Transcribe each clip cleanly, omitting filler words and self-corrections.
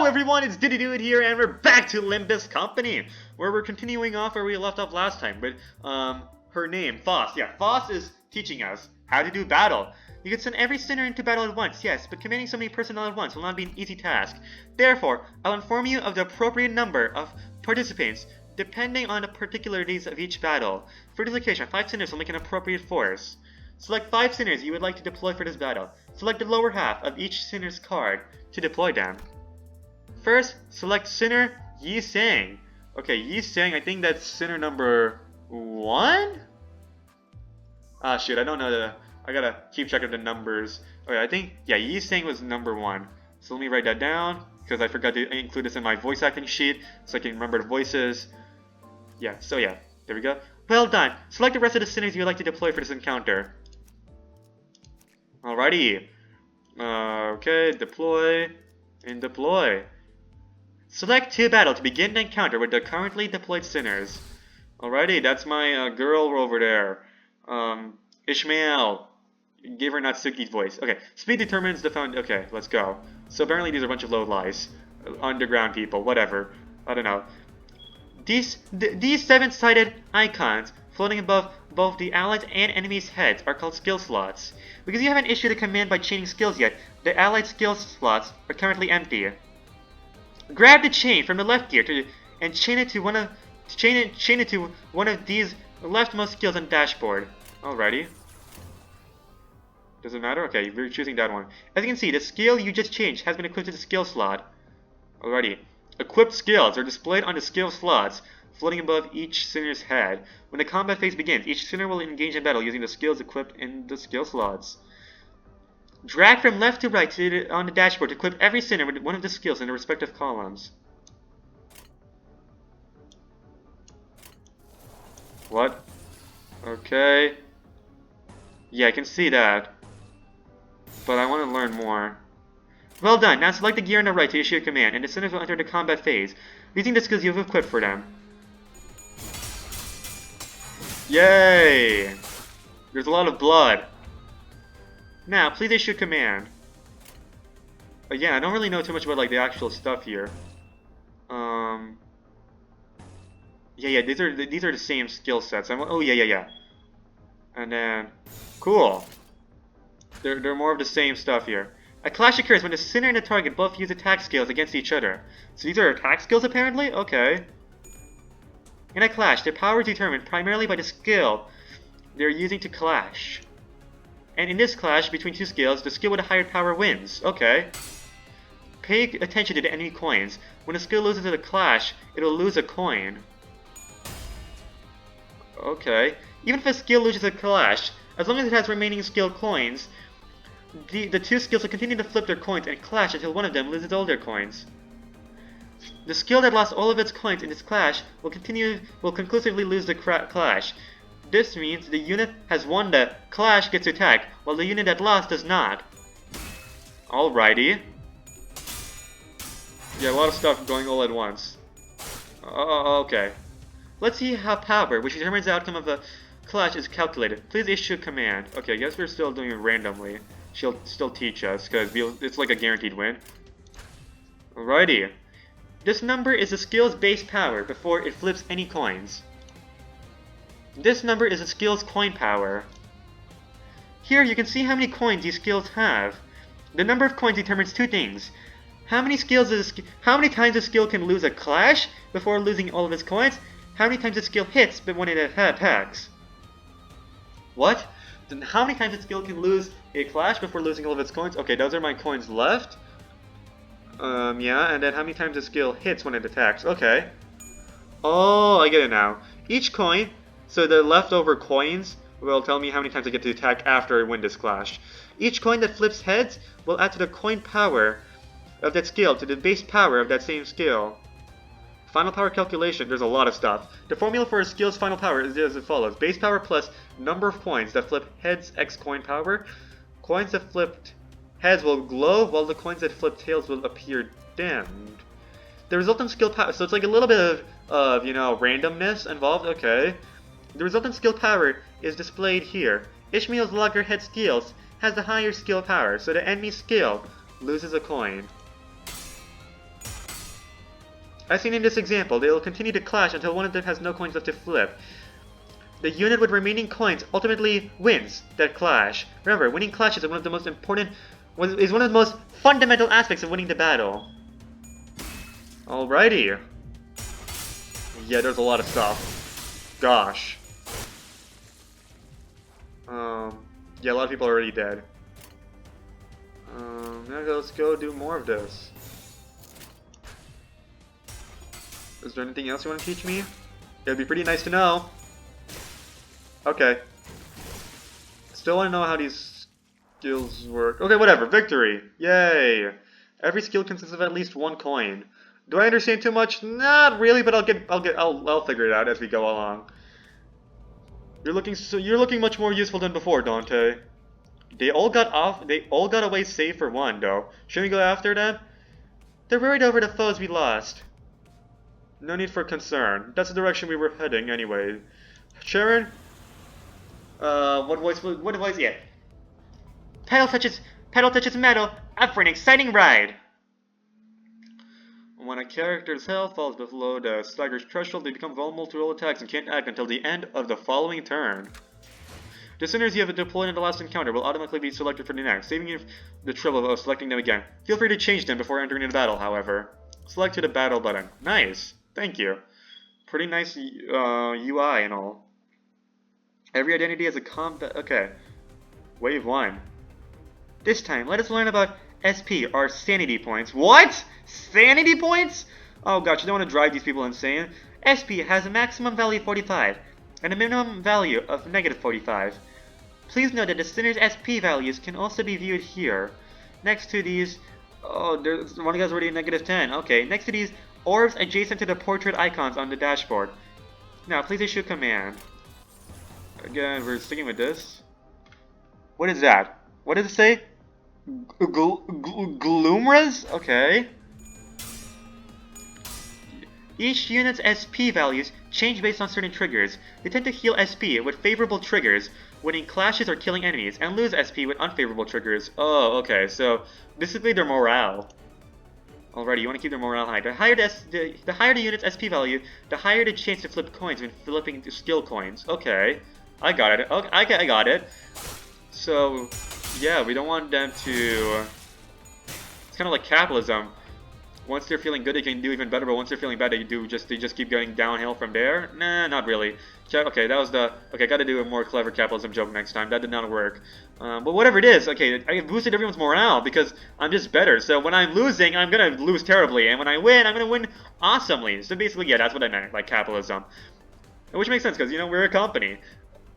everyone, it's Diddy Dude here, and we're back to Limbus Company, where we're continuing off where we left off last time with, her name, Foss. Yeah, Foss is teaching us how to do battle. You can send every sinner into battle at once, yes, but commanding so many personnel at once will not be an easy task. Therefore, I'll inform you of the appropriate number of participants, depending on the particularities of each battle. For this occasion, 5 sinners will make an appropriate force. Select 5 sinners you would like to deploy for this battle. Select the lower half of each sinner's card to deploy them. First, select Sinner Yi Sang. Okay, Yi Sang, I think that's sinner number 1? Ah, shoot, I don't know I gotta keep track of the numbers. Okay, I think, yeah, Yi Sang was number 1. So let me write that down, because I forgot to include this in my voice acting sheet, so I can remember the voices. Yeah, so yeah, there we go. Well done. Select the rest of the sinners you would like to deploy for this encounter. Alrighty. Okay, deploy, and deploy. Select to battle to begin the encounter with the currently deployed sinners. Alrighty, that's my girl over there. Ishmael. Give her Natsuki's voice. Okay, speed determines the found. Okay, let's go. So apparently these are a bunch of low lies. Underground people, whatever. I don't know. These 7-sided icons floating above both the allies' and enemies' heads are called skill slots. Because you haven't issued a command by chaining skills yet, the allied skill slots are currently empty. Grab the chain from the left gear and chain it to one of these leftmost skills on the dashboard. Alrighty. Does it matter? Okay, we're choosing that one. As you can see, the skill you just changed has been equipped to the skill slot. Alrighty. Equipped skills are displayed on the skill slots, floating above each sinner's head. When the combat phase begins, each sinner will engage in battle using the skills equipped in the skill slots. Drag from left to right on the dashboard to equip every sinner with one of the skills in the respective columns. What? Okay. Yeah, I can see that. But I want to learn more. Well done. Now select the gear on the right to issue a command, and the sinners will enter the combat phase, using the skills you have equipped for them. Yay! There's a lot of blood. Now, please issue a command. Yeah, I don't really know too much about like the actual stuff here. Yeah, these are the same skill sets. Oh yeah. And then, cool. They're more of the same stuff here. A clash occurs when the sinner and the target both use attack skills against each other. So these are attack skills apparently? Okay. In a clash, their power is determined primarily by the skill they're using to clash. And in this clash between two skills, the skill with a higher power wins. Okay. Pay attention to the enemy coins. When a skill loses in a clash, it'll lose a coin. Okay. Even if a skill loses a clash, as long as it has remaining skill coins, the two skills will continue to flip their coins and clash until one of them loses all their coins. The skill that lost all of its coins in this clash will conclusively lose the clash. This means the unit has won the clash gets to attack, while the unit that lost does not. Alrighty. Yeah, a lot of stuff going all at once. Okay. Let's see how power, which determines the outcome of the clash, is calculated. Please issue a command. Okay, I guess we're still doing it randomly. She'll still teach us, because it's like a guaranteed win. Alrighty. This number is the skill's base power before it flips any coins. This number is the skill's coin power. Here you can see how many coins these skills have. The number of coins determines 2 things. How many times a skill can lose a clash before losing all of its coins? How many times a skill hits but when it attacks? What? Then how many times a skill can lose a clash before losing all of its coins? Okay, those are my coins left. Yeah, and then how many times a skill hits when it attacks? Okay. Oh, I get it now. Each coin, so the leftover coins will tell me how many times I get to attack after I win this clash. Each coin that flips heads will add to the coin power of that skill to the base power of that same skill. Final power calculation, there's a lot of stuff. The formula for a skill's final power is as follows. Base power plus number of coins that flip heads x coin power. Coins that flipped heads will glow, while the coins that flip tails will appear dimmed. The resultant skill power, so it's like a little bit of randomness involved, okay. The resultant skill power is displayed here. Ishmael's loggerhead skills has the higher skill power, so the enemy skill loses a coin. As seen in this example, they will continue to clash until one of them has no coins left to flip. The unit with remaining coins ultimately wins that clash. Remember, winning clashes is one of the most important, is one of the most fundamental aspects of winning the battle. Alrighty. Yeah, there's a lot of stuff. Gosh. Yeah, a lot of people are already dead. Now let's go do more of this. Is there anything else you want to teach me? It'd be pretty nice to know. Okay. Still want to know how these skills work. Okay, whatever. Victory. Yay. Every skill consists of at least 1 coin. Do I understand too much? Not really, but I'll figure it out as we go along. You're looking much more useful than before, Dante. They all got away safe for one, though. Shouldn't we go after them? They're worried over the foes we lost. No need for concern. That's the direction we were heading, anyway. Sharon? What voice? Yeah. Pedal touches metal, up for an exciting ride! When a character's health falls below the stagger's threshold, they become vulnerable to all attacks and can't act until the end of the following turn. The sinners you have deployed in the last encounter will automatically be selected for the next, saving you the trouble of selecting them again. Feel free to change them before entering the battle, however. Select to the battle button. Nice. Thank you. Pretty nice UI and all. Every identity has a combat... Okay. Wave 1. This time, let us learn about SP, or sanity points. What? Sanity points? Oh gosh, you don't want to drive these people insane. SP has a maximum value of 45, and a minimum value of negative 45. Please note that the sinner's SP values can also be viewed here. Next to these... Oh, there's one guy's already a negative 10. Okay, next to these orbs adjacent to the portrait icons on the dashboard. Now, please issue a command. Again, we're sticking with this. What is that? What does it say? Gloomras? Okay. Each unit's SP values change based on certain triggers. They tend to heal SP with favorable triggers, winning clashes or killing enemies, and lose SP with unfavorable triggers. Oh, okay, so basically their morale. Alrighty, you want to keep their morale high. The higher the unit's SP value, the higher the chance to flip coins when flipping skill coins. Okay, I got it. Okay, I got it. So, yeah, we don't want them to... It's kind of like capitalism. Once they're feeling good, they can do even better, but once they're feeling bad, they just keep going downhill from there. Nah, not really. Okay, that was the... Okay, gotta do a more clever capitalism joke next time. That did not work. But whatever it is, okay, I boosted everyone's morale because I'm just better. So when I'm losing, I'm gonna lose terribly, and when I win, I'm gonna win awesomely. So basically, yeah, that's what I meant by capitalism. Which makes sense, because, you know, we're a company.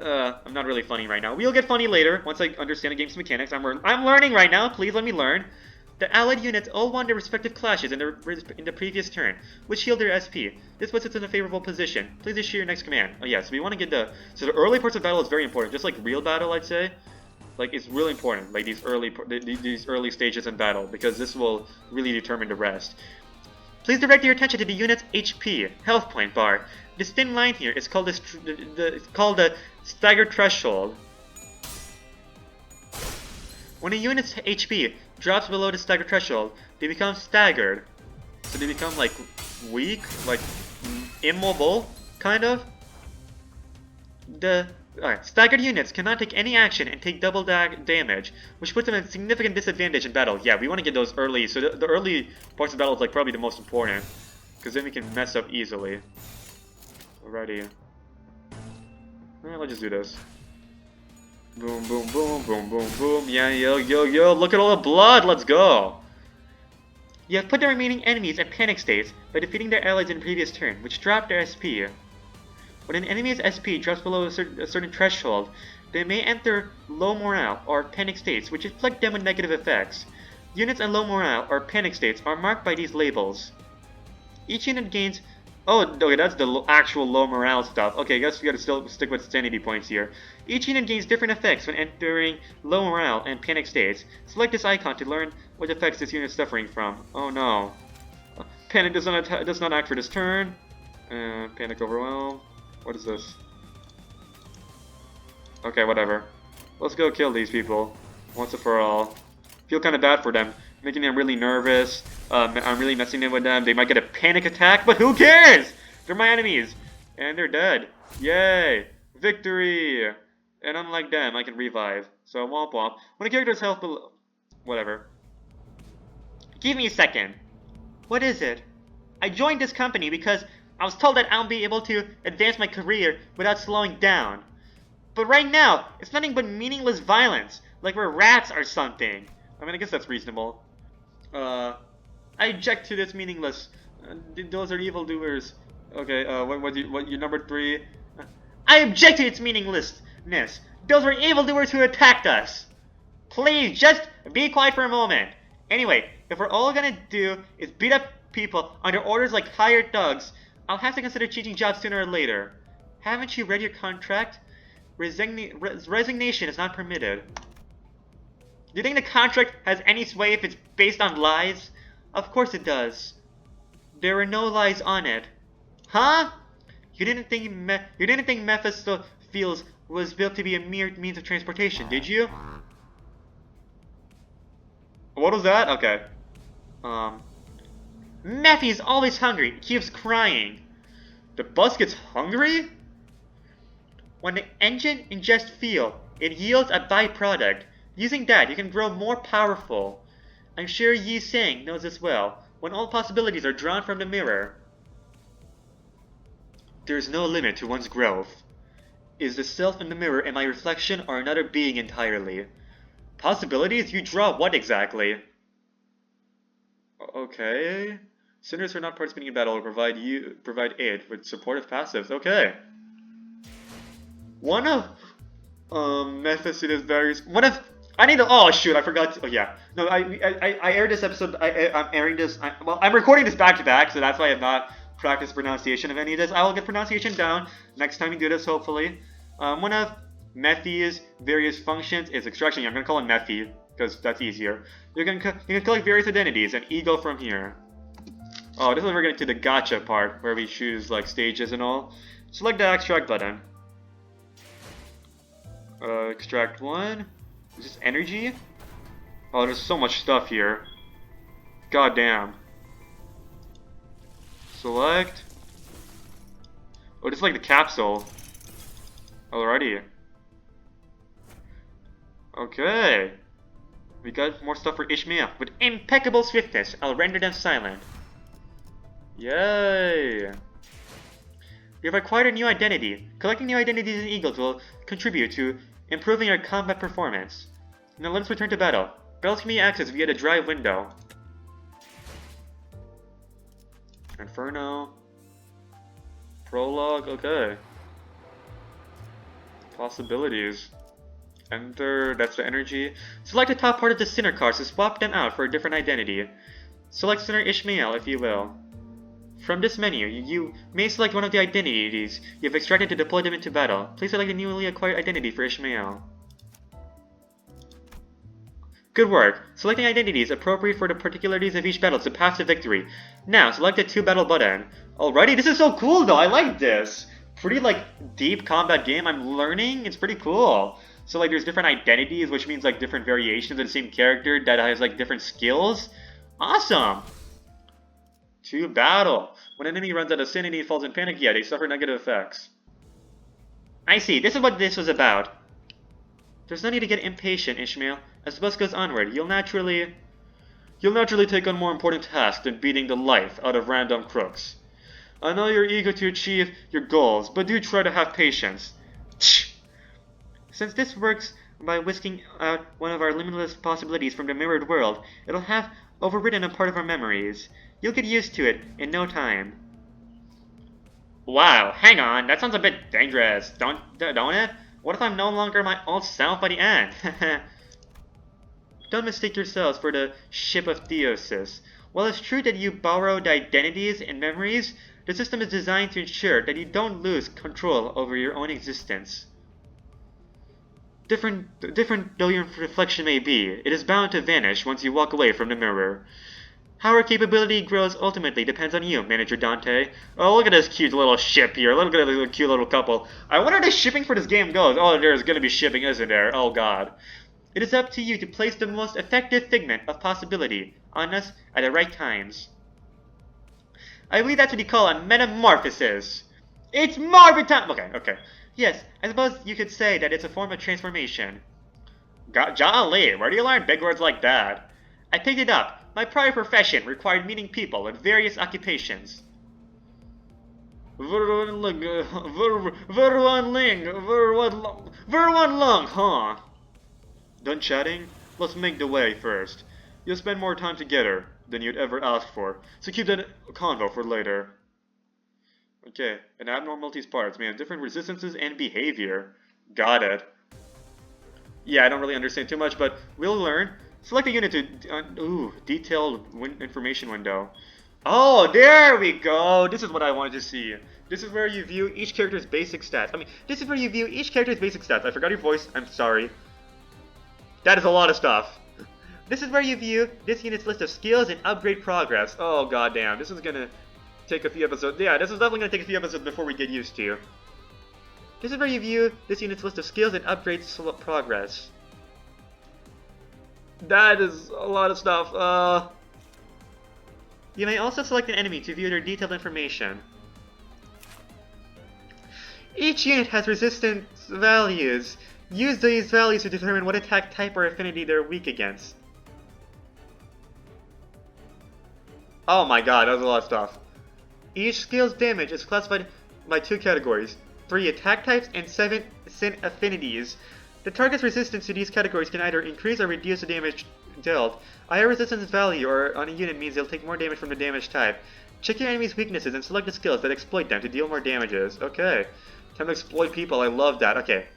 I'm not really funny right now. We'll get funny later, once I understand the game's mechanics. I'm learning right now, please let me learn. The allied units all won their respective clashes in the previous turn, which healed their SP. This puts us in a favorable position. Please issue your next command. Oh yeah, so we want to get the... So the early parts of battle is very important, just like real battle, I'd say. Like, it's really important, like these early stages in battle, because this will really determine the rest. Please direct your attention to the unit's HP, health point bar. This thin line here is called the stagger threshold. When a unit's HP drops below the stagger threshold, they become staggered. So they become like weak, like immobile, kind of. Alright, staggered units cannot take any action and take double damage, which puts them at a significant disadvantage in battle. Yeah, we want to get those early, so the early parts of battle is like probably the most important, because then we can mess up easily. Alrighty. Alright, let's just do this. Boom, boom, boom, boom, boom, boom. Yeah, yo, look at all the blood, let's go! You have put the remaining enemies in panic states by defeating their allies in the previous turn, which dropped their SP. When an enemy's SP drops below a certain threshold, they may enter low morale or panic states, which afflict them with negative effects. Units in low morale or panic states are marked by these labels. Each unit gains... Oh, okay, that's the actual low morale stuff. Okay, I guess we gotta still stick with sanity points here. Each unit gains different effects when entering low morale and panic states. Select this icon to learn what effects this unit is suffering from. Oh no. Panic does not act for this turn. Panic overwhelm. What is this? Okay, whatever. Let's go kill these people once and for all. Feel kind of bad for them, making them really nervous. I'm really messing with them. They might get a panic attack, but who cares? They're my enemies. And they're dead. Yay! Victory! And unlike them, I can revive. So womp womp. When a character's health below... Whatever. Give me a second. What is it? I joined this company because I was told that I'll be able to advance my career without slowing down. But right now, it's nothing but meaningless violence, like we're rats or something. I mean, I guess that's reasonable. I object to this meaningless. Those are evildoers. Okay, what, you're number 3? I object to its meaninglessness. Those were evildoers who attacked us. Please, just be quiet for a moment. Anyway, if we're all gonna do is beat up people under orders like hired thugs, I'll have to consider changing jobs sooner or later. Haven't you read your contract? Resignation is not permitted. Do you think the contract has any sway if it's based on lies? Of course it does. There were no lies on it. Huh? You didn't think Mephistopheles was built to be a mere means of transportation, did you? What was that? Okay. Mephi is always hungry. He keeps crying. The bus gets hungry? When the engine ingests fuel, it yields a byproduct. Using that, you can grow more powerful. I'm sure Yi Sang knows this well. When all possibilities are drawn from the mirror, there is no limit to one's growth. Is the self in the mirror and my reflection or another being entirely? Possibilities? You draw what exactly? Okay. Sinners who are not participating in battle will provide aid with supportive passives. Okay. One of Mephistopheles' various. I need to. Oh shoot! I forgot. Oh yeah. No, I aired this episode. I'm airing this. Well, I'm recording this back to back, so that's why I have not practiced pronunciation of any of this. I will get pronunciation down next time we do this, hopefully. One of Mephi's various functions is extraction. I'm gonna call it Mephi because that's easier. You can collect various identities and ego from here. Oh, this is where we're getting to the gacha part where we choose like stages and all. Select the extract button. Extract 1. Is this energy? Oh, there's so much stuff here. God damn. Select. Oh, this is like the capsule. Alrighty. Okay. We got more stuff for Ishmael. With impeccable swiftness, I'll render them silent. Yay! We have acquired a new identity. Collecting new identities and eagles will contribute to improving our combat performance. Now let's return to battle. Battles can be accessed via the drive window. Inferno. Prologue, okay. Possibilities. Enter, that's the energy. Select the top part of the Sinner cards to swap them out for a different identity. Select Sinner Ishmael, if you will. From this menu, you may select one of the identities you've extracted to deploy them into battle. Please select the newly acquired identity for Ishmael. Good work! Selecting identities appropriate for the particularities of each battle to path to victory. Now, select the 2 battle button. Alrighty, this is so cool though, I like this! Pretty like, deep combat game, I'm learning, it's pretty cool. So like, there's different identities, which means like different variations of the same character that has like different skills. Awesome! To battle. When an enemy runs out of sanity and falls in panic, yeah, they suffer negative effects. I see, this is what this was about. There's no need to get impatient, Ishmael. As the bus goes onward, you'll naturally take on more important tasks than beating the life out of random crooks. I know you're eager to achieve your goals, but do try to have patience. Since this works by whisking out one of our limitless possibilities from the mirrored world, it'll have overridden a part of our memories. You'll get used to it in no time. Wow, hang on, that sounds a bit dangerous, don't it? What if I'm no longer my old self by the end? Don't mistake yourselves for the ship of Theosis. While it's true that you borrowed identities and memories, the system is designed to ensure that you don't lose control over your own existence. Different though your reflection may be, it is bound to vanish once you walk away from the mirror. How our capability grows ultimately depends on you, Manager Dante. Oh, look at this cute little ship here. Look at this cute little couple. I wonder how the shipping for this game goes. Oh, there's gonna be shipping, isn't there? Oh, God. It is up to you to place the most effective figment of possibility on us at the right times. I believe that's what you call a metamorphosis. It's Marvin time! Okay. Yes, I suppose you could say that it's a form of transformation. Golly, where do you learn big words like that? I picked it up. My prior profession required meeting people with various occupations. Verwan huh? Done chatting? Let's make the way first. You'll spend more time together than you'd ever ask for, so keep that convo for later. Okay, and abnormalities parts, man, different resistances and behavior. Got it. Yeah, I don't really understand too much, but we'll learn. Select a unit to, detailed information window. Oh, there we go! This is what I wanted to see. This is where you view each character's basic stats. This is where you view each character's basic stats. I forgot your voice, I'm sorry. That is a lot of stuff. This is where you view this unit's list of skills and upgrade progress. Oh, goddamn, this is gonna take a few episodes. Yeah, this is definitely gonna take a few episodes before we get used to. This is where you view this unit's list of skills and upgrade progress. That is a lot of stuff. You may also select an enemy to view their detailed information. Each unit has resistance values. Use these values to determine what attack type or affinity they're weak against. Oh my god, that was a lot of stuff. Each skill's damage is classified by 2 categories, 3 attack types and 7 affinities. The target's resistance to these categories can either increase or reduce the damage dealt. A higher resistance value on a unit means they'll take more damage from the damage type. Check your enemy's weaknesses and select the skills that exploit them to deal more damages. Okay. Time to exploit people, I love that. Okay.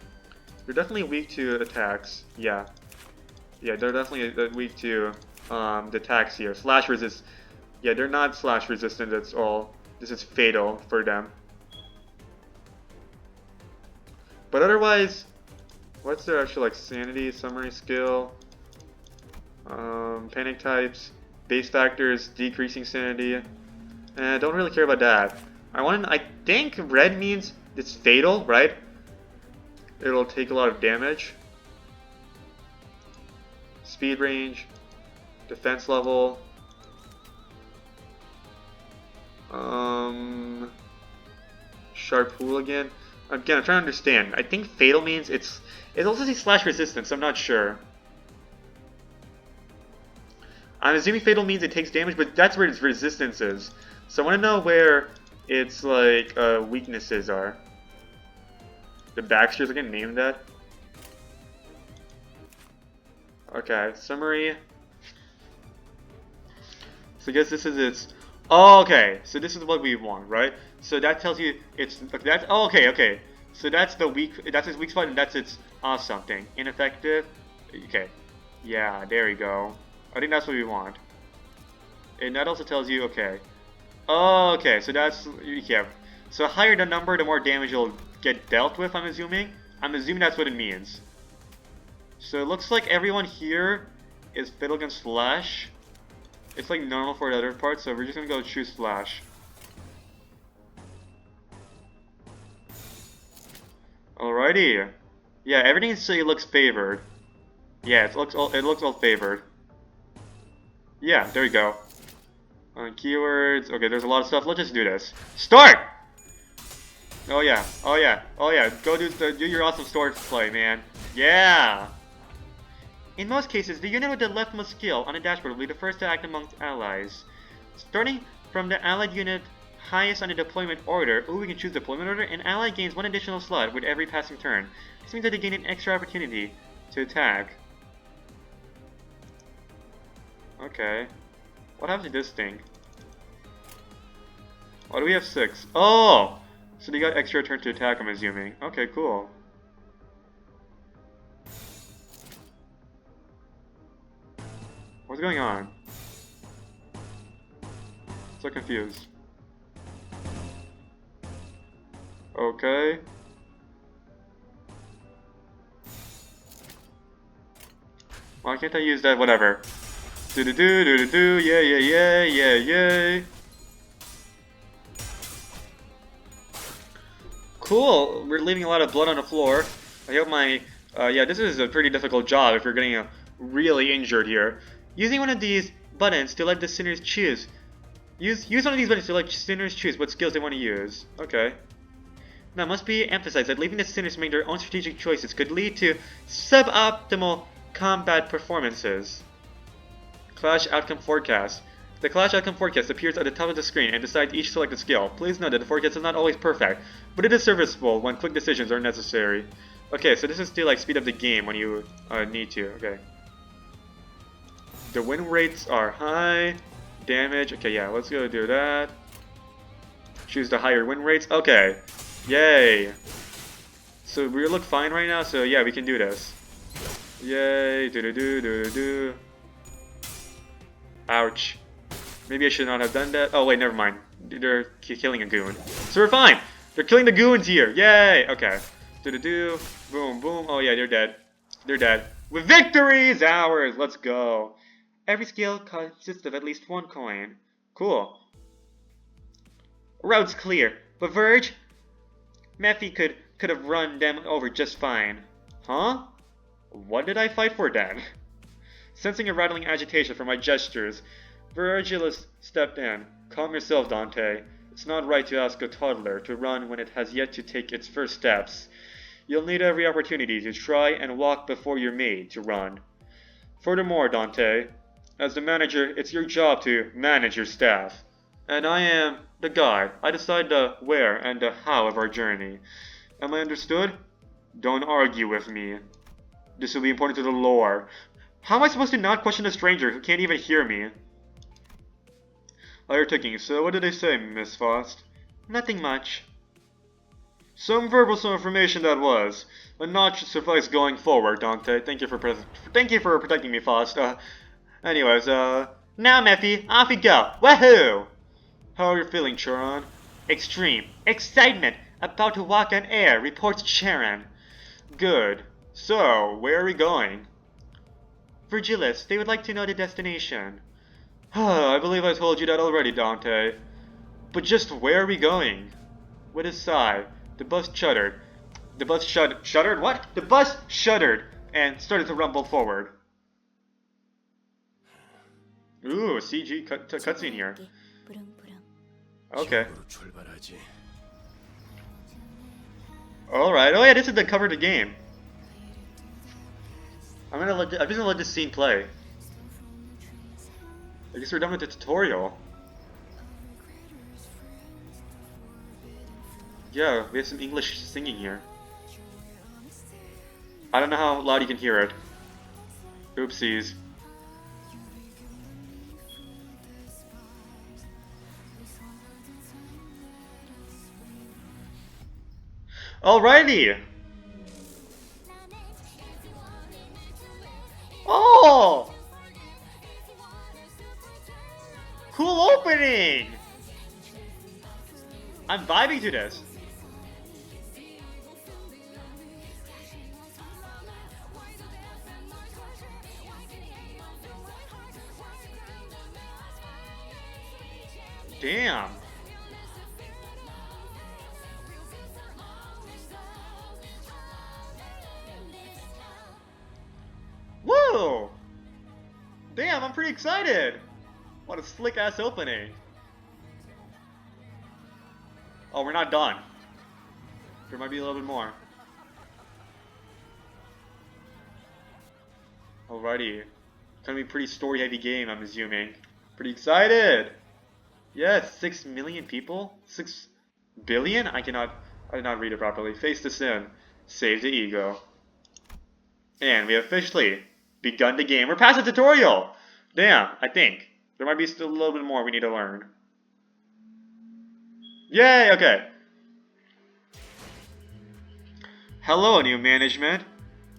They're definitely weak to attacks. Yeah. Yeah, they're definitely weak to the attacks here. Slash resist. Yeah, they're not slash resistant at all. This is fatal for them. But otherwise, what's their actual like sanity, summary skill, panic types, base factors, decreasing sanity. Don't really care about that. I think red means it's fatal, right? It'll take a lot of damage. Speed range, defense level. Sharp hooligan. Again, I'm trying to understand. I think fatal means it also says slash resistance, I'm not sure. I'm assuming fatal means it takes damage, but that's where its resistance is. So I want to know where its like weaknesses are. The Baxters are gonna name that. Okay, summary. So I guess this is its. Oh, okay. So this is what we want, right? So that tells you it's that's. Oh, okay. So that's the weak. That's its weak spot, and that's its something. Ineffective. Okay. Yeah, there we go. I think that's what we want. And that also tells you okay. Oh, okay. So that's yeah. So higher the number, the more damage you'll get dealt with. I'm assuming. That's what it means. So it looks like everyone here is fatal against Flash. It's like normal for the other part, so we're just gonna go choose Flash. Alrighty. Yeah, everything looks favored. Yeah, it looks all favored. Yeah, there we go. Keywords. Okay, there's a lot of stuff. Let's just do this. Start! Oh yeah. Go do your awesome sword play, man. Yeah! In most cases, the unit with the leftmost skill on the dashboard will be the first to act amongst allies. Starting from the allied unit highest on the deployment order, we can choose deployment order, an ally gains 1 additional slot with every passing turn. This means that they gain an extra opportunity to attack. Okay. What happens to this thing? Why do we have 6? Oh! So they got extra turn to attack, I'm assuming. Okay, cool. What's going on? So confused. Okay. Why can't I use that? Whatever. Do, yeah. Cool. We're leaving a lot of blood on the floor. I hope my yeah, this is a pretty difficult job if you're getting really injured here. Using one of these buttons to let the sinners choose. Use one of these buttons to let sinners choose what skills they want to use. Okay. Now, it must be emphasized that leaving the sinners to make their own strategic choices could lead to suboptimal combat performances. Clash Outcome Forecast. The Clash Outcome Forecast appears at the top of the screen and decides each selected skill. Please note that the forecast is not always perfect, but it is serviceable when quick decisions are necessary. Okay, so this is to like speed up the game when you need to. Okay. The win rates are high. Damage. Okay, yeah, let's go do that. Choose the higher win rates. Okay. Yay. So we look fine right now, so yeah, we can do this. Yay. Do-do-do-do-do-do. Ouch. Maybe I should not have done that. Oh, wait, never mind. They're killing a goon. So we're fine. They're killing the goons here. Yay. Okay. Do-do-do. Boom, boom. Oh, yeah, they're dead. They're dead. With victory is ours. Let's go. Every skill consists of at least one coin. Cool. Road's clear. But Verge? Mephi could have run them over just fine. Huh? What did I fight for then? Sensing a rattling agitation from my gestures, Virgilus stepped in. Calm yourself, Dante. It's not right to ask a toddler to run when it has yet to take its first steps. You'll need every opportunity to try and walk before you're made to run. Furthermore, Dante, as the manager, it's your job to manage your staff. And I am the guide. I decide the where and the how of our journey. Am I understood? Don't argue with me. This will be important to the lore. How am I supposed to not question a stranger who can't even hear me? Oh, you're taking. So what did they say, Miss Faust? Nothing much. Some information that was. But not should suffice going forward, Dante. Thank you for protecting me, Faust. Anyways, now, Mephi, off we go. Woohoo! How are you feeling, Charon? Extreme. Excitement. About to walk on air, reports Charon. Good. So, where are we going? Virgilus, they would like to know the destination. I believe I told you that already, Dante. But just where are we going? With a sigh, the bus shuddered. The bus shuddered? What? The bus shuddered and started to rumble forward. Ooh, CG cutscene here. Okay. Alright, oh yeah, this is the cover of the game. I'm just gonna let this scene play. I guess we're done with the tutorial. Yeah, we have some English singing here. I don't know how loud you can hear it. Oopsies. Alrighty! Oh! Cool opening! I'm vibing to this. Damn. Whoa! Damn, I'm pretty excited. What a slick ass opening. Oh, we're not done. There might be a little bit more. Alrighty. Gonna be a pretty story heavy game, I'm assuming. Pretty excited! Yes, 6 million people? 6 billion? I did not read it properly. Face the sin. Save the ego. And we have officially begun the game. We're past the tutorial! Damn, I think. There might be still a little bit more we need to learn. Yay, okay. Hello, new management.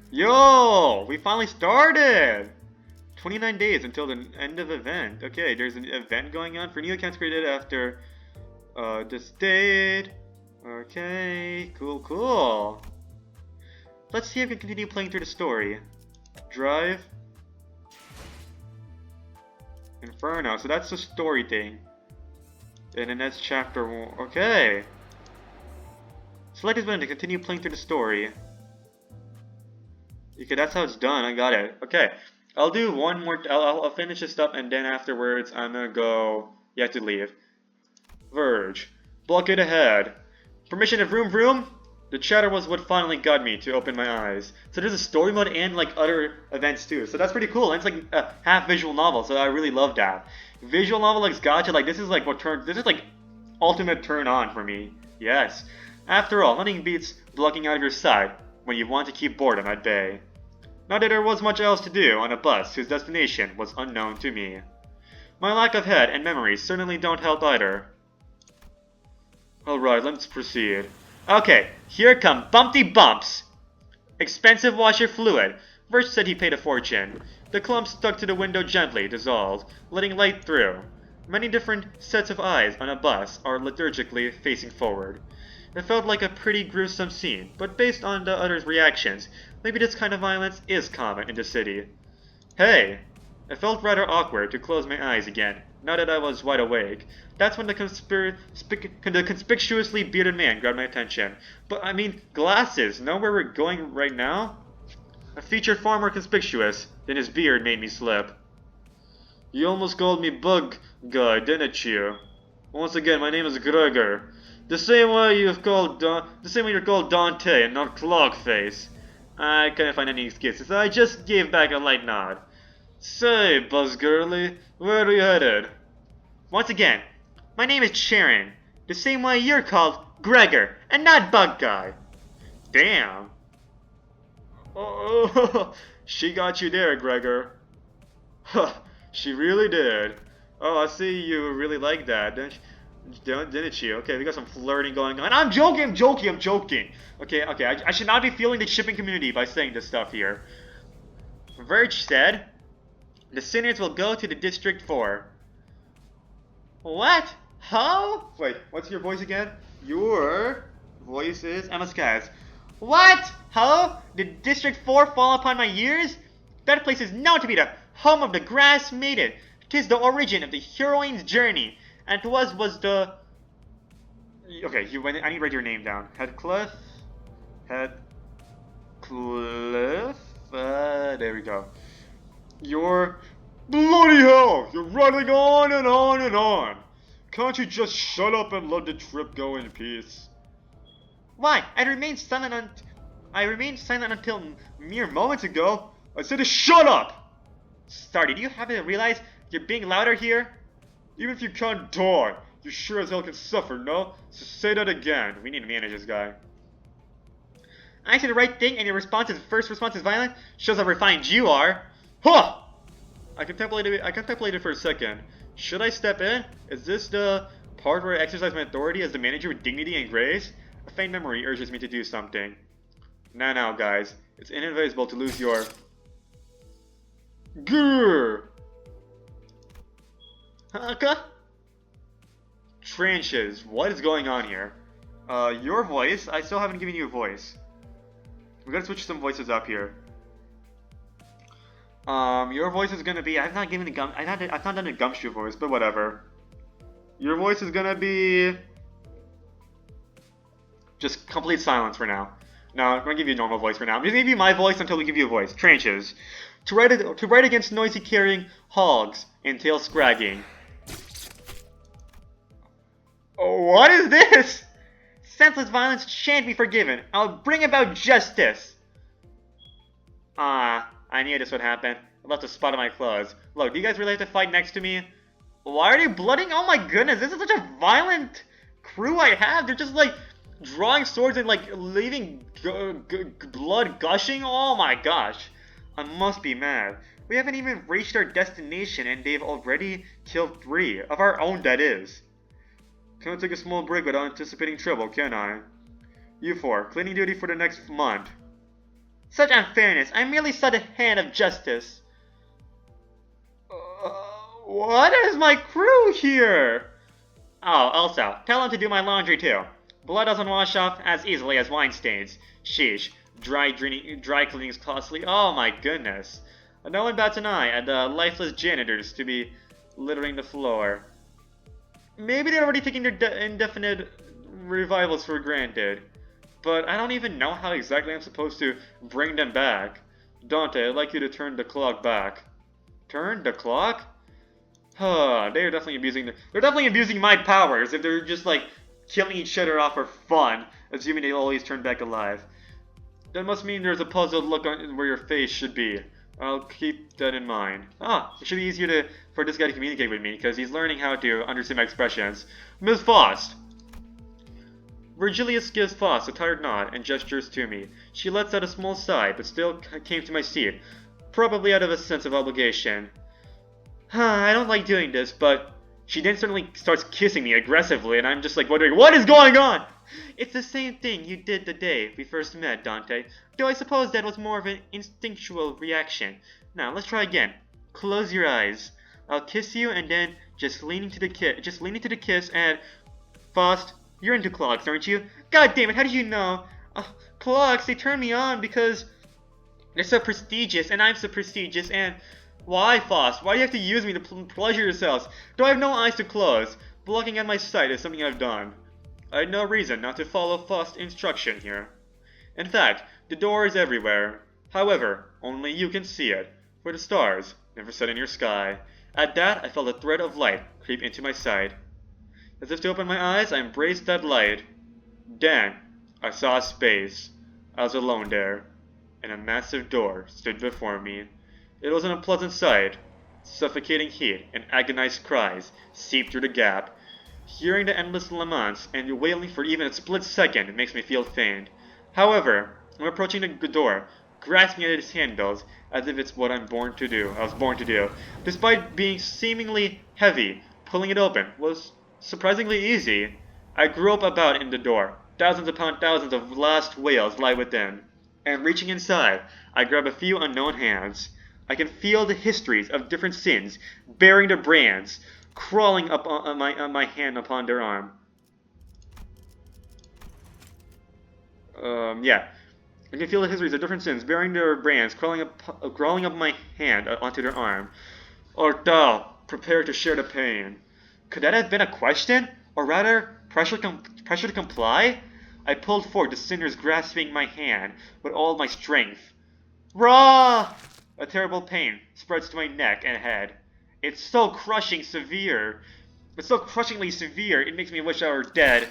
Yo, we finally started! 29 days until the end of event. Okay, there's an event going on for new accounts created after this date. Okay, cool. Let's see if we can continue playing through the story. Drive. Inferno, so that's the story thing. And then that's chapter 1. Okay. Select this button to continue playing through the story. Okay, that's how it's done. I got it. Okay. I'll do one more. I'll finish this up, and then afterwards, I'm gonna go. You have to leave. Verge. Blockade ahead. Permission of vroom vroom? The chatter was what finally got me to open my eyes. So there's a story mode and like other events too. So that's pretty cool. And it's like a half visual novel, so I really love that. Visual novel like gacha, like this is like this is like ultimate turn on for me. Yes. After all, nothing beats blocking out of your sight when you want to keep boredom at bay. Not that there was much else to do on a bus whose destination was unknown to me. My lack of head and memory certainly don't help either. Alright, let's proceed. Okay, here come Bumpty Bumps! Expensive washer fluid. Verge said he paid a fortune. The clump stuck to the window gently, dissolved, letting light through. Many different sets of eyes on a bus are liturgically facing forward. It felt like a pretty gruesome scene, but based on the others' reactions, maybe this kind of violence is common in the city. Hey! It felt rather awkward to close my eyes again, now that I was wide awake. That's when the conspicuously bearded man grabbed my attention. But I mean, glasses, know where we're going right now? A feature far more conspicuous than his beard made me slip. You almost called me Bug Guy, didn't you? Once again, my name is Gregor. The same way you're called Dante and not Clogface. I couldn't find any excuses, so I just gave back a light nod. Say, Buzz Girly, where are you headed? Once again, my name is Sharon, the same way you're called Gregor, and not Bug Guy. Damn. Oh, she got you there, Gregor. Huh, she really did. Oh, I see you really like that, didn't you? Okay, we got some flirting going on. I'm joking. Okay, I should not be feeling the shipping community by saying this stuff here. Verge said, the sinners will go to the District 4. What? How? Wait, what's your voice again? Your voice is Emma Skies. What? How? Did District 4 fall upon my ears? That place is known to be the home of the grass maiden. 'Tis the origin of the heroine's journey. And was the... Okay, I need to write your name down. Heathcliff? Heathcliff? There we go. You're... Bloody hell! You're running on and on and on! Can't you just shut up and let the trip go in peace? Why? I remained silent until mere moments ago. I said to shut up! Sorry, did you happen to realize you're being louder here? Even if you can't talk, you sure as hell can suffer, no? So say that again. We need to manage this guy. I said the right thing and your first response is violent? Shows how refined you are. Huh! I contemplated for a second. Should I step in? Is this the part where I exercise my authority as the manager with dignity and grace? A faint memory urges me to do something. Now, guys. It's inadvisable to lose your... Grrr! Okay. Trenches. What is going on here? Your voice? I still haven't given you a voice. We gotta switch some voices up here. Your voice is gonna be... I've not done a gumshoe voice, but whatever. Your voice is gonna be... just complete silence for now. No, I'm gonna give you a normal voice for now. I'm just gonna give you my voice until we give you a voice. Trenches. To write against noisy carrying hogs and tail scragging. Oh, what is this? Senseless violence shan't be forgiven. I'll bring about justice. I knew this would happen. I left a spot on my clothes. Look, do you guys really have to fight next to me? Why are they blooding? Oh my goodness, this is such a violent crew I have. They're just like drawing swords and like leaving blood gushing. Oh my gosh. I must be mad. We haven't even reached our destination and they've already killed 3. Of our own, that is. Can't take a small break without anticipating trouble, can I? You 4, cleaning duty for the next month. Such unfairness. I merely saw the hand of justice. What is my crew here? Oh, also, tell him to do my laundry too. Blood doesn't wash off as easily as wine stains. Sheesh. Dry cleaning is costly. Oh my goodness. No one bats an eye at the lifeless janitors to be littering the floor. Maybe they're already taking their indefinite revivals for granted. But I don't even know how exactly I'm supposed to bring them back. Dante, I'd like you to turn the clock back. Turn the clock? Huh, they're definitely abusing my powers if they're just like killing each other off for fun, assuming they always turn back alive. That must mean there's a puzzled look on where your face should be. I'll keep that in mind. It should be easier for this guy to communicate with me, because he's learning how to understand my expressions. Miss Faust! Virgilius gives Faust a tired nod and gestures to me. She lets out a small sigh, but still came to my seat, probably out of a sense of obligation. I don't like doing this, but... She then suddenly starts kissing me aggressively, and I'm just like wondering, what is going on? It's the same thing you did the day we first met, Dante. Though I suppose that was more of an instinctual reaction. Now, let's try again. Close your eyes. I'll kiss you, and then just lean into the kiss, and... Faust, you're into clocks, aren't you? God damn it, how did you know? Clocks, they turn me on because... They're so prestigious, and I'm so prestigious, and... Why, Faust? Why do you have to use me to pleasure yourselves? Do I have no eyes to close? Blocking out my sight is something I've done. I had no reason not to follow Faust's instruction here. In fact, the door is everywhere. However, only you can see it, for the stars never set in your sky. At that, I felt a thread of light creep into my sight. As if to open my eyes, I embraced that light. Then, I saw space. I was alone there, and a massive door stood before me. It was an unpleasant sight. Suffocating heat and agonized cries seeped through the gap. Hearing the endless laments and wailing for even a split second makes me feel faint. However, I'm approaching the door, grasping at its handles as if it's what I was born to do. Despite being seemingly heavy, pulling it open was surprisingly easy. I grope about in the door. Thousands upon thousands of last whales lie within. And reaching inside, I grab a few unknown hands. I can feel the histories of different sins bearing their brands, crawling up on my hand upon their arm. Yeah. I can feel the histories of different sins bearing their brands, crawling up my hand onto their arm. Art thou prepared to share the pain? Could that have been a question? Or rather, pressure to comply? I pulled forward, the sinners grasping my hand with all my strength. Rah! A terrible pain spreads to my neck and head. It's so crushingly severe, it makes me wish I were dead.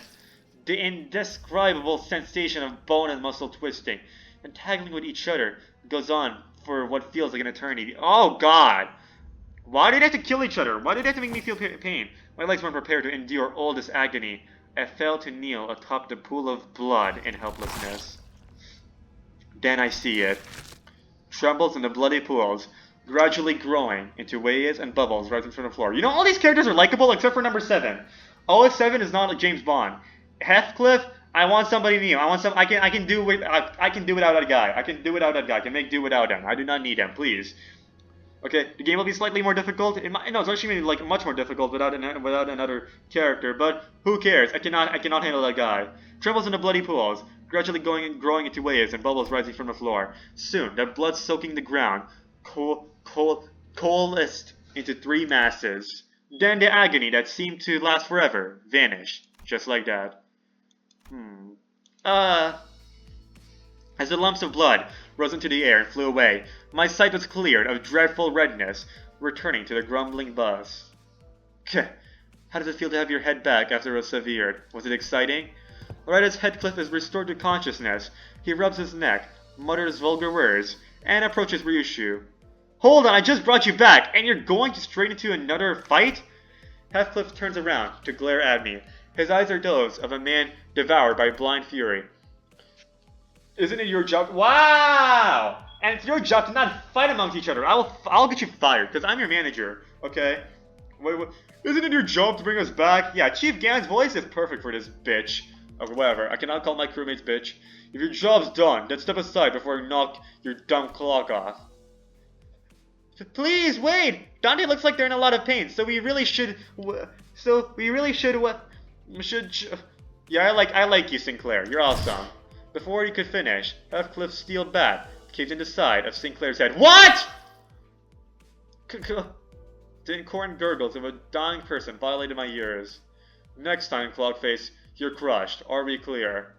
The indescribable sensation of bone and muscle twisting, entangling with each other, goes on for what feels like an eternity. Oh God! Why did they have to kill each other? Why did they have to make me feel pain? My legs weren't prepared to endure all this agony. I fell to kneel atop the pool of blood in helplessness. Then I see it. Trembles in the bloody pools, gradually growing into waves and bubbles rising from the floor. You know, all these characters are likable except for number 7. Always 7 is not like James Bond. Heathcliff, I want somebody new. I can do without that guy. I can do without that guy. I can make do without him. I do not need him, please. Okay, the game will be slightly more difficult. No, it's actually like much more difficult without another character. But who cares? I cannot handle that guy. Trembles in the bloody pools, gradually growing into waves and bubbles rising from the floor. Soon, that blood soaking the ground coalesced into 3 masses. Then the agony that seemed to last forever vanished, just like that. As the lumps of blood rose into the air and flew away, my sight was cleared of dreadful redness, returning to the grumbling buzz. How does it feel to have your head back after it was severed? Was it exciting? Right as Heathcliff is restored to consciousness, he rubs his neck, mutters vulgar words, and approaches Ryushu. Hold on, I just brought you back, and you're going straight into another fight? Heathcliff turns around to glare at me. His eyes are those of a man devoured by blind fury. Isn't it your job? Wow! And it's your job to not fight amongst each other. I'll get you fired, because I'm your manager, okay? Wait, isn't it your job to bring us back? Yeah, Chief Gan's voice is perfect for this bitch. Or whatever, I cannot call my crewmates bitch. If your job's done, then step aside before I knock your dumb clock off. Please, wait! Dante looks like they're in a lot of pain, so we really should... Yeah, I like you, Sinclair. You're awesome. Before he could finish, Heathcliff's steel bat caved in the side of Sinclair's head. What?! The incoherent gurgles of a dying person violated my ears. Next time, Clockface, you're crushed. Are we clear?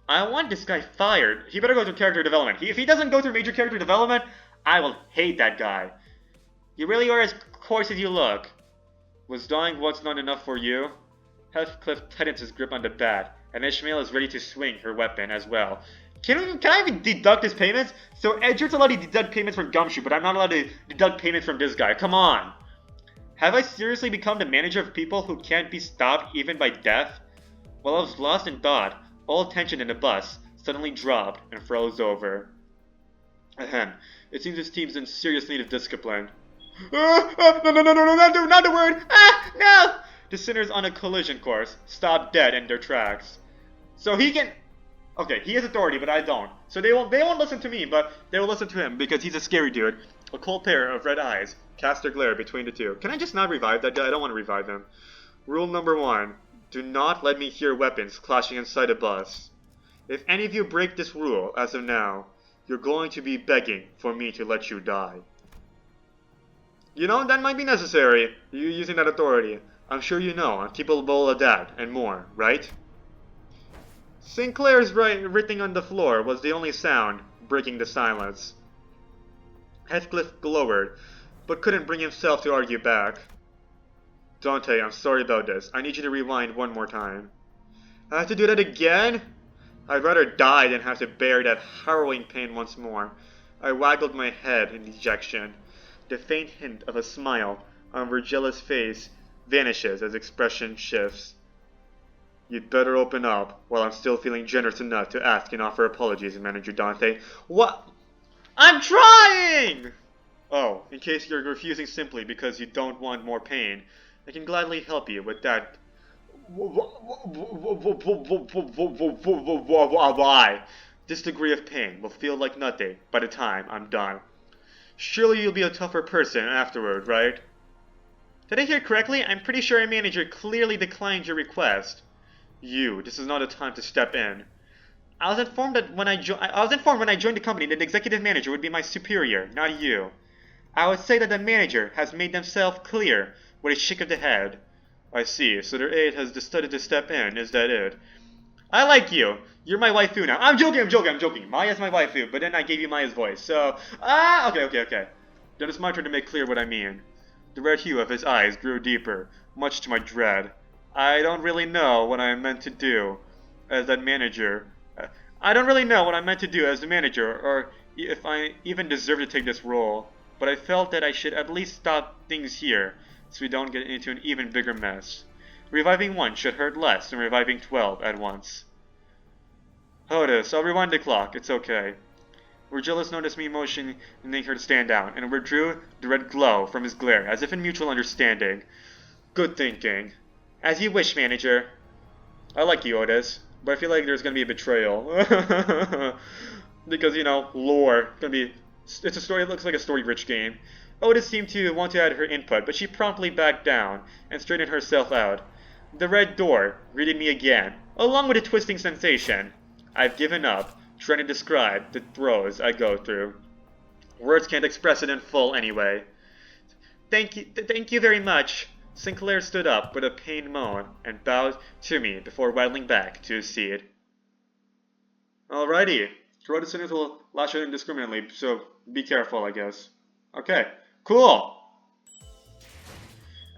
I want this guy fired. He better go through character development. If he doesn't go through major character development, I will hate that guy. You really are as coarse as you look. Was dying once not enough for you? Heathcliff tightens his grip on the bat, and Ishmael is ready to swing her weapon as well. Can I even deduct his payments? So Edgeworth's allowed to deduct payments from Gumshoe, but I'm not allowed to deduct payments from this guy. Come on! Have I seriously become the manager of people who can't be stopped even by death? While I was lost in thought, all tension in the bus suddenly dropped and froze over. Ahem. It seems this team's in serious need of discipline. No, not the word! No! The sinners on a collision course stop dead in their tracks. So he can... Okay, he has authority, but I don't. So they won't listen to me, but they will listen to him because he's a scary dude. A cold pair of red eyes cast their glare between the two. Can I just not revive that guy? I don't want to revive him. Rule number 1. Do not let me hear weapons clashing inside a bus. If any of you break this rule as of now, you're going to be begging for me to let you die. You know, that might be necessary, you using that authority. I'm sure you know I'm capable of that and more, right? Sinclair's writhing on the floor was the only sound breaking the silence. Heathcliff glowered, but couldn't bring himself to argue back. Dante, I'm sorry about this. I need you to rewind one more time. I have to do that again? I'd rather die than have to bear that harrowing pain once more. I waggled my head in dejection. The faint hint of a smile on Virgilla's face vanishes as expression shifts. You'd better open up while I'm still feeling generous enough to ask and offer apologies, Manager Dante. What? I'm trying! Oh, in case you're refusing simply because you don't want more pain, I can gladly help you with that. Why? This degree of pain will feel like nothing by the time I'm done. Surely you'll be a tougher person afterward, right? Did I hear correctly? I'm pretty sure our manager clearly declined your request. This is not a time to step in. I was informed when I joined the company that the executive manager would be my superior, not you. I would say that the manager has made themselves clear with a shake of the head. I see, so their aide has decided to step in, is that it? I like you. You're my waifu now. I'm joking. Maya's my waifu, but then I gave you Maya's voice, so... okay. Then it's my turn to make clear what I mean. The red hue of his eyes grew deeper, much to my dread. I don't really know what I meant to do as that manager. I don't really know what I meant to do as the manager, or if I even deserve to take this role. But I felt that I should at least stop things here, so we don't get into an even bigger mess. Reviving 1 should hurt less than reviving 12 at once. Hodis, I'll rewind the clock, it's okay. Virgilius noticed me motioning her to stand down, and withdrew the red glow from his glare, as if in mutual understanding. Good thinking. As you wish, manager. I like you, Otis, but I feel like there's gonna be a betrayal. Because, you know, lore. It's a story, it looks like a story-rich game. Otis seemed to want to add her input, but she promptly backed down and straightened herself out. The red door greeted me again, along with a twisting sensation. I've given up trying to describe the throes I go through. Words can't express it in full anyway. Thank you very much. Sinclair stood up with a pained moan and bowed to me before waddling back to his seat. Alrighty. Corroded sinners will lash out indiscriminately, so be careful, I guess. Okay, cool.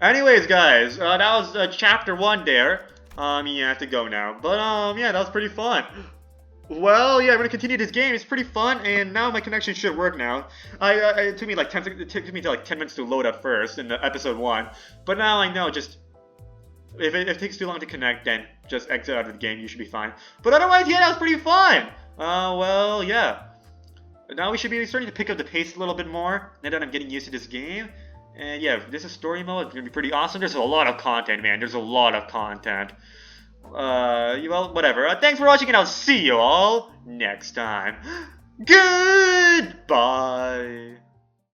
Anyways, guys, that was chapter 1 there. You have to go now. But, yeah, that was pretty fun. Well, yeah, I'm gonna continue this game. It's pretty fun, and now my connection should work now. It took me like 10 minutes to load up first in episode 1, but now I know just if it takes too long to connect, then just exit out of the game. You should be fine. But otherwise, yeah, that was pretty fun. Well, yeah. Now we should be starting to pick up the pace a little bit more now that I'm getting used to this game. And yeah, this is story mode. It's gonna be pretty awesome. There's a lot of content, man. There's a lot of content. Well, whatever. Thanks for watching, and I'll see you all next time. Goodbye!